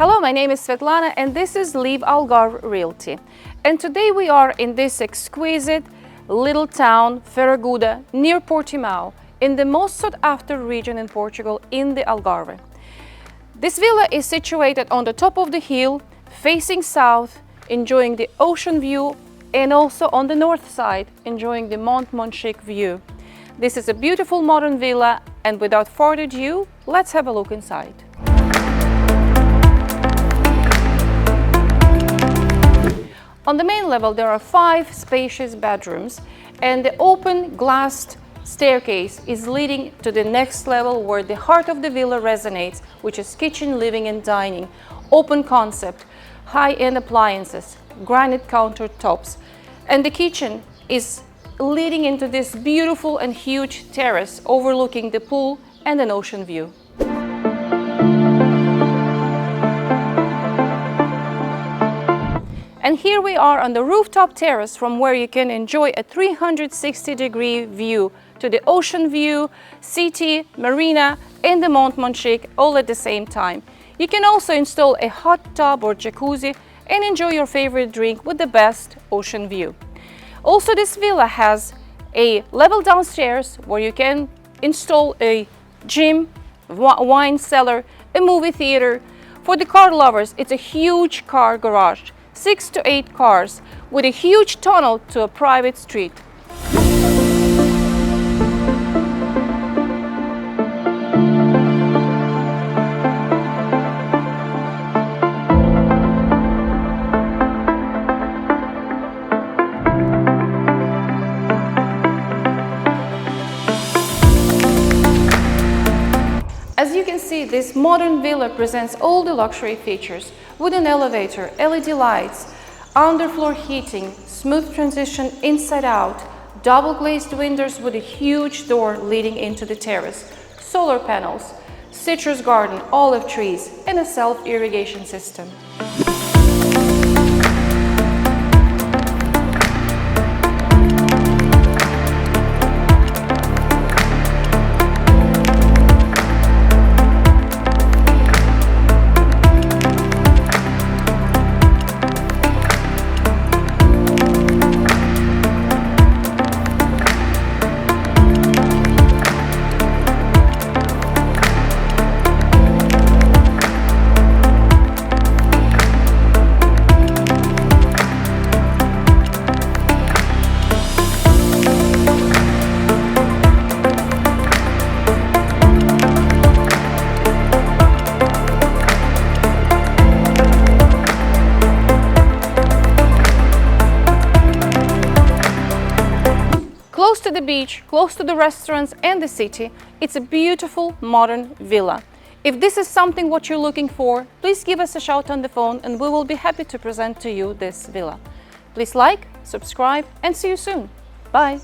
Hello, my name is Svetlana and this is LiveAlgarve Realty. And today we are in this exquisite little town, Ferragudo, near Portimao, in the most sought-after region in Portugal, in the Algarve. This villa is situated on the top of the hill, facing south, enjoying the ocean view, and also on the north side, enjoying the Monchique view. This is a beautiful modern villa, and without further ado, let's have a look inside. On the main level, there are 5 spacious bedrooms, and the open glassed staircase is leading to the next level where the heart of the villa resonates, which is kitchen, living and dining, open concept, high-end appliances, granite countertops, and the kitchen is leading into this beautiful and huge terrace overlooking the pool and an ocean view. And here we are on the rooftop terrace, from where you can enjoy a 360-degree view to the ocean view, city, marina, and the Monchique all at the same time. You can also install a hot tub or jacuzzi and enjoy your favorite drink with the best ocean view. Also, this villa has a level downstairs where you can install a gym, wine cellar, a movie theater. For the car lovers, it's a huge car garage, 6 to 8 cars, with a huge tunnel to a private street. As you can see, this modern villa presents all the luxury features with an elevator, LED lights, underfloor heating, smooth transition inside out, double glazed windows with a huge door leading into the terrace, solar panels, citrus garden, olive trees, and a self-irrigation system. Close to the beach, close to the restaurants and the city, it's a beautiful modern villa. If this is something what you're looking for, please give us a shout on the phone and we will be happy to present to you this villa. Please like, subscribe, and see you soon. Bye!